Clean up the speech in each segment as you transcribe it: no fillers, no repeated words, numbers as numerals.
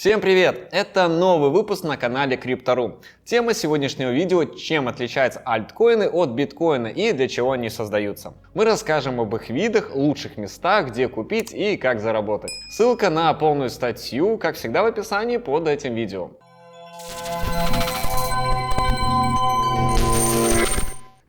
Всем привет! Это новый выпуск на канале Crypto.ru. Тема сегодняшнего видео – чем отличаются альткоины от биткоина и для чего они создаются. Мы расскажем об их видах, лучших местах, где купить и как заработать. Ссылка на полную статью, как всегда, в описании под этим видео.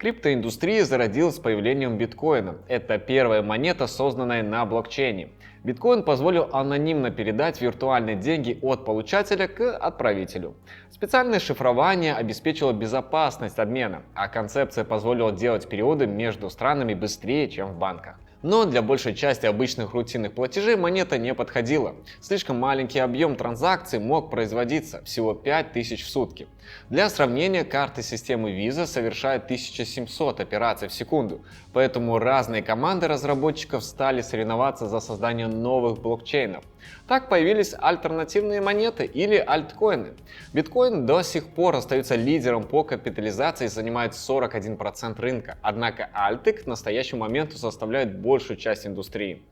Криптоиндустрия зародилась с появлением биткоина. Это первая монета, созданная на блокчейне. Биткоин позволил анонимно передать виртуальные деньги от получателя к отправителю. Специальное шифрование обеспечило безопасность обмена, а концепция позволила делать переводы между странами быстрее, чем в банках. Но для большей части обычных рутинных платежей монета не подходила. Слишком маленький объем транзакций мог производиться, всего 5000 в сутки. Для сравнения, карты системы Visa совершают 1700 операций в секунду, поэтому разные команды разработчиков стали соревноваться за создание новых блокчейнов. Так появились альтернативные монеты или альткоины. Биткоин до сих пор остается лидером по капитализации и занимает 41% рынка, однако альты к настоящему моменту составляют большую часть индустрии.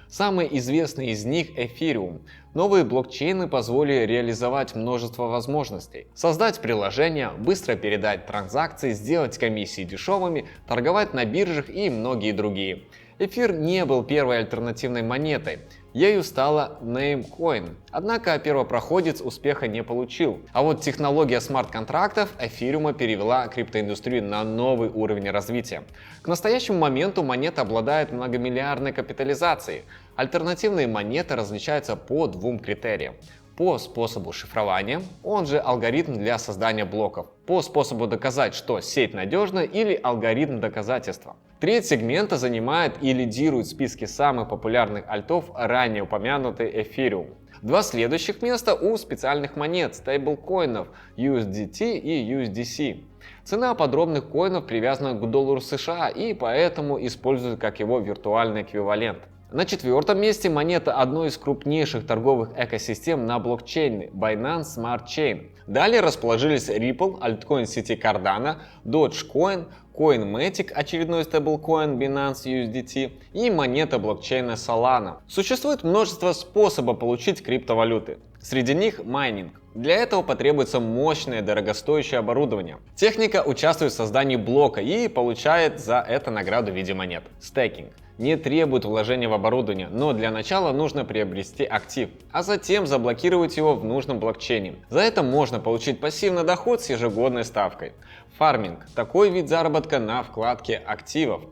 Самый известный из них – Ethereum. Новые блокчейны позволили реализовать множество возможностей. Создать приложения, быстро передать транзакции, сделать комиссии дешевыми, торговать на биржах и многие другие. Эфир не был первой альтернативной монетой. Ею стала Namecoin. Однако первопроходец успеха не получил. А вот технология смарт-контрактов эфириума перевела криптоиндустрию на новый уровень развития. К настоящему моменту монета обладает многомиллиардной капитализацией. Альтернативные монеты различаются по двум критериям. По способу шифрования, он же алгоритм для создания блоков, по способу доказать, что сеть надежна, или алгоритм доказательства. Треть сегмента занимает и лидирует в списке самых популярных альтов ранее упомянутый Ethereum. Два следующих места у специальных монет, стейблкоинов USDT и USDC. Цена подробных коинов привязана к доллару США и поэтому используют как его виртуальный эквивалент. На четвертом месте монета одной из крупнейших торговых экосистем на блокчейне Binance Smart Chain. Далее расположились Ripple, альткоин сети Cardano, Dogecoin, CoinMatic, очередной стейблкоин Binance USDT и монета блокчейна Solana. Существует множество способов получить криптовалюты. Среди них майнинг. Для этого потребуется мощное дорогостоящее оборудование. Техника участвует в создании блока и получает за это награду в виде монет. Стейкинг. Не требует вложения в оборудование, но для начала нужно приобрести актив, а затем заблокировать его в нужном блокчейне. За это можно получить пассивный доход с ежегодной ставкой. Фарминг – такой вид заработка на вкладке активов.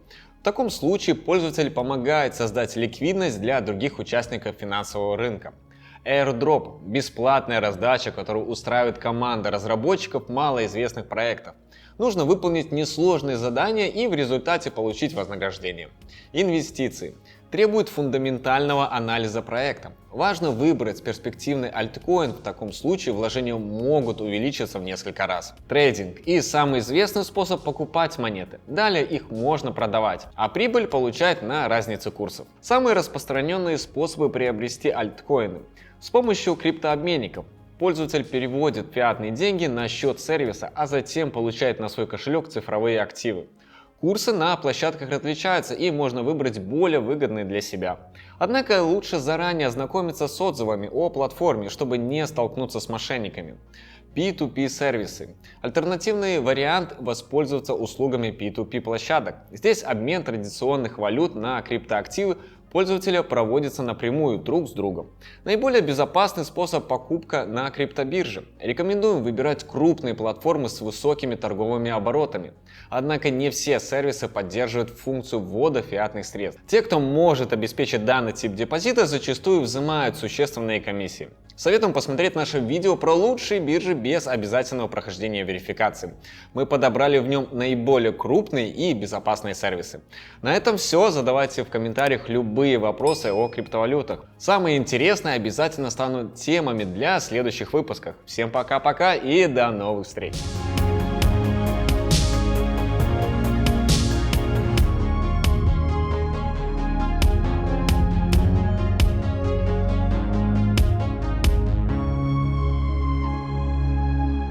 В таком случае пользователь помогает создать ликвидность для других участников финансового рынка. Airdrop – бесплатная раздача, которую устраивает команда разработчиков малоизвестных проектов. Нужно выполнить несложные задания и в результате получить вознаграждение. Инвестиции. Требуют фундаментального анализа проекта. Важно выбрать перспективный альткоин, в таком случае вложения могут увеличиться в несколько раз. Трейдинг и самый известный способ покупать монеты. Далее их можно продавать, а прибыль получать на разнице курсов. Самые распространенные способы приобрести альткоины. С помощью криптообменников. Пользователь переводит фиатные деньги на счет сервиса, а затем получает на свой кошелек цифровые активы. Курсы на площадках отличаются и можно выбрать более выгодные для себя. Однако лучше заранее ознакомиться с отзывами о платформе, чтобы не столкнуться с мошенниками. P2P сервисы. Альтернативный вариант – воспользоваться услугами P2P площадок. Здесь обмен традиционных валют на криптоактивы пользователя проводится напрямую друг с другом. Наиболее безопасный способ – покупка на криптобирже. Рекомендуем выбирать крупные платформы с высокими торговыми оборотами. Однако не все сервисы поддерживают функцию ввода фиатных средств. Те, кто может обеспечить данный тип депозита, зачастую взимают существенные комиссии. Советуем посмотреть наше видео про лучшие биржи без обязательного прохождения верификации. Мы подобрали в нем наиболее крупные и безопасные сервисы. На этом все. Задавайте в комментариях любые вопросы о криптовалютах. Самые интересные обязательно станут темами для следующих выпусков. Всем пока-пока и до новых встреч!